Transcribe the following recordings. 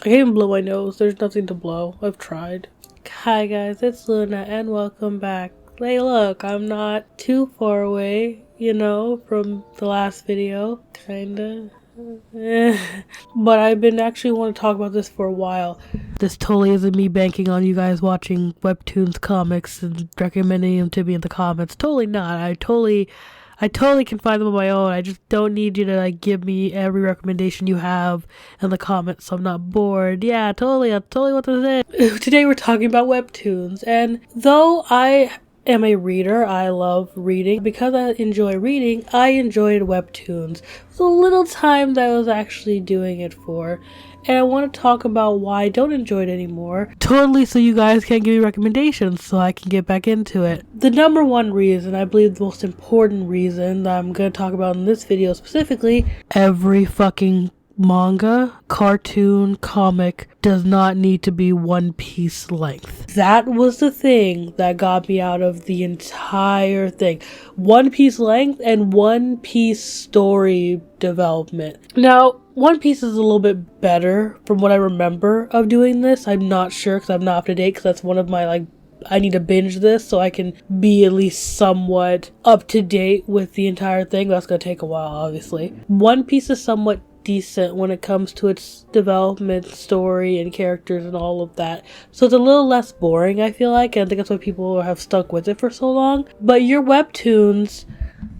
can't even blow my nose. There's nothing to blow. I've tried. Hi guys, it's Luna and welcome back. Hey look, I'm not too far away, from the last video. Kinda. But I've been actually want to talk about this for a while. This totally isn't me banking on you guys watching Webtoons comics and recommending them to me in the comments. Totally not. I totally can find them on my own. I just don't need you to give me every recommendation you have in the comments so I'm not bored. Yeah, totally. That's totally what this is. Today we're talking about Webtoons, and though I am a reader, I love reading. Because I enjoy reading, I enjoyed Webtoons. It was a little time that I was actually doing it for. And I want to talk about why I don't enjoy it anymore. Totally so you guys can give me recommendations so I can get back into it. The number one reason, I believe the most important reason that I'm going to talk about in this video specifically, every fucking manga, cartoon, comic does not need to be One Piece length. That was the thing that got me out of the entire thing. One Piece length and One Piece story development. Now, One Piece is a little bit better from what I remember of doing this. I'm not sure because I'm not up to date because that's one of my I need to binge this so I can be at least somewhat up to date with the entire thing. That's going to take a while, obviously. One Piece is somewhat decent when it comes to its development, story, and characters and all of that. So it's a little less boring, I feel like, and I think that's why people have stuck with it for so long. But your Webtoons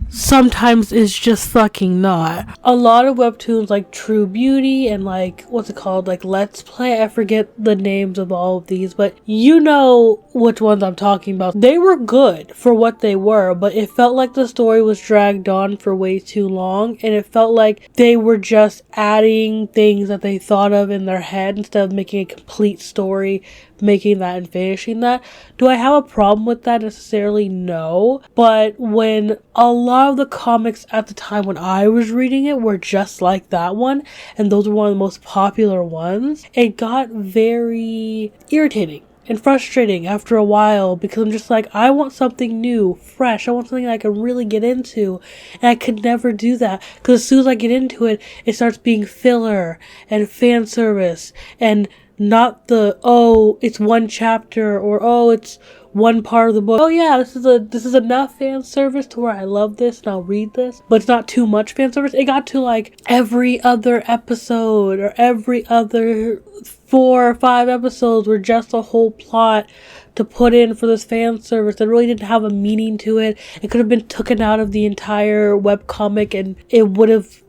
sometimes is just fucking not. A lot of Webtoons like True Beauty and what's it called, Let's Play, I forget the names of all of these, but you know which ones I'm talking about. They were good for what they were, but it felt like the story was dragged on for way too long, and it felt like they were just adding things that they thought of in their head instead of making a complete story, making that and finishing that. Do I have a problem with that necessarily? No. But when a lot of the comics at the time when I was reading it were just like that one, and those were one of the most popular ones, it got very irritating and frustrating after a while because I'm just like, I want something new, fresh. I want something that I can really get into, and I could never do that because as soon as I get into it, it starts being filler and fan service and not the, oh, it's one chapter, or oh, it's one part of the book. Oh yeah, this is enough fan service to where I love this and I'll read this, but it's not too much fan service. It got to every other episode or every other 4 or 5 episodes were just a whole plot to put in for this fan service that really didn't have a meaning to it. It could have been taken out of the entire webcomic and it would have,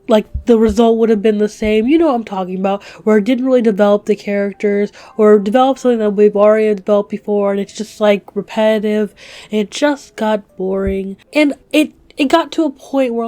the result would have been the same. You know what I'm talking about, where it didn't really develop the characters or develop something that we've already developed before, and it's just repetitive, and it just got boring. And it got to a point where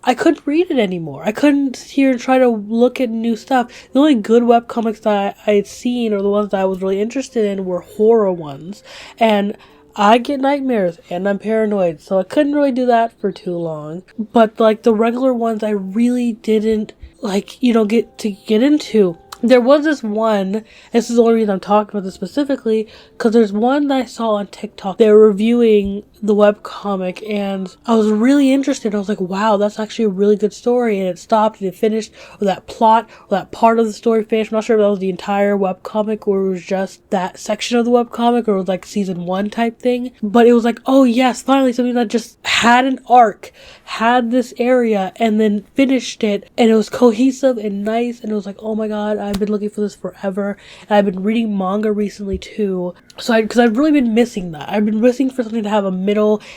I couldn't read it anymore. I couldn't sit here and try to look at new stuff. The only good webcomics that I had seen, or the ones that I was really interested in, were horror ones. And I get nightmares and I'm paranoid, so I couldn't really do that for too long. But the regular ones I really didn't get into. There was this one, this is the only reason I'm talking about this specifically, because there's one that I saw on TikTok. They were reviewing the webcomic and I was really interested. I was like, wow, that's actually a really good story. And it stopped and it finished, or that plot, or that part of the story finished. I'm not sure if that was the entire webcomic or it was just that section of the webcomic, or it was season 1 type thing. But it was oh yes, finally something that just had an arc, had this area, and then finished it. And it was cohesive and nice. And it was oh my god, I've been looking for this forever. And I've been reading manga recently too. So because I've really been missing that. I've been missing for something to have a middle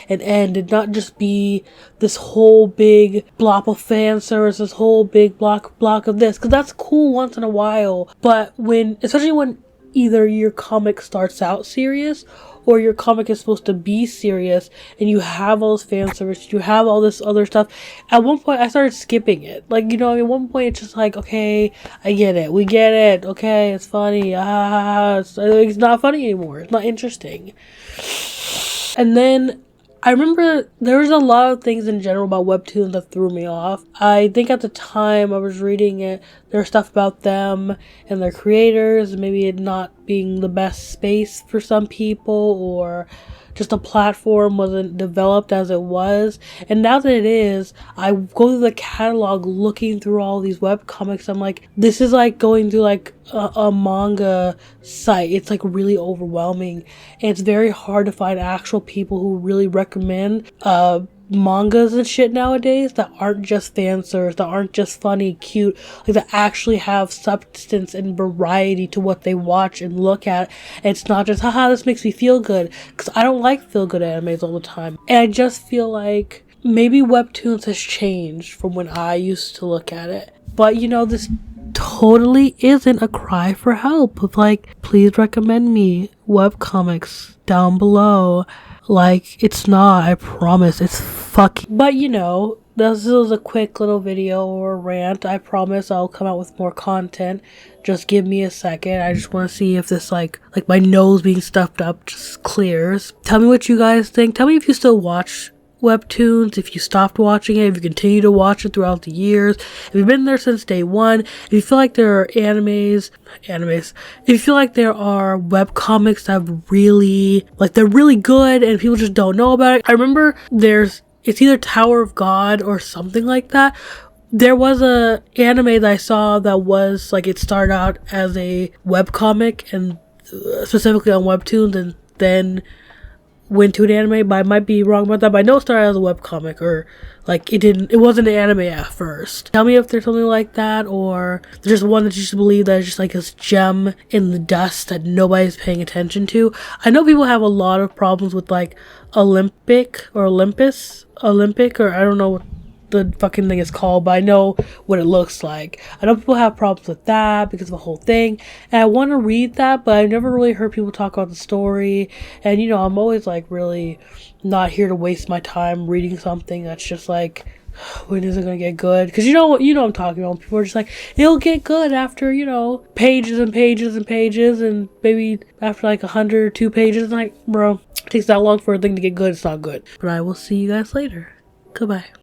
and end and not just be this whole big block of fan service, this whole big block of this. Because that's cool once in a while. But especially when either your comic starts out serious or your comic is supposed to be serious and you have all this fan service, you have all this other stuff. At one point I started skipping it. At one point it's just okay, I get it, we get it, okay, it's funny, it's not funny anymore, it's not interesting. And then I remember there was a lot of things in general about Webtoons that threw me off. I think at the time I was reading it, there was stuff about them and their creators, maybe it not being the best space for some people, or just the platform wasn't developed as it was. And now that it is, I go through the catalog looking through all these webcomics. I'm like, this is like going through like a manga site. It's like really overwhelming, and it's very hard to find actual people who really recommend mangas and shit nowadays that aren't just fan service, that aren't just funny, cute, like that actually have substance and variety to what they watch and look at. And it's not just, haha, this makes me feel good, because I don't like feel good animes all the time. And I just feel like maybe Webtoons has changed from when I used to look at it. But you know, this totally isn't a cry for help of like, please recommend me webcomics down below. Like, it's not, I promise, it's fucking. But you know, this was a quick little video or rant. I promise I'll come out with more content. Just give me a second. I just want to see if this like my nose being stuffed up just clears. Tell me what you guys think. Tell me if you still watch Webtoons, if you stopped watching it, if you continue to watch it throughout the years, if you've been there since day one, if you feel like there are animes, if you feel like there are webcomics that have really, like, they're really good and people just don't know about it. I remember it's either Tower of God or something like that. There was a anime that I saw that was like, it started out as a webcomic and specifically on Webtoons, and then went to an anime, but I might be wrong about that. But I know it started as a webcomic, or like it wasn't an anime at first. Tell me if there's something like that, or there's just one that you just believe that is just like this gem in the dust that nobody's paying attention to. I know people have a lot of problems with like Olympic, or I don't know what the fucking thing is called, but I know what it looks like. I know people have problems with that because of the whole thing, and I want to read that, but I've never really heard people talk about the story. And you know, I'm always like really not here to waste my time reading something that's just like, when is it gonna get good? Because you know what I'm talking about. People are just like, it'll get good after, you know, pages and pages and pages, and maybe after like 102 pages. And like, bro, it takes that long for a thing to get good. It's not good. But I will see you guys later. Goodbye.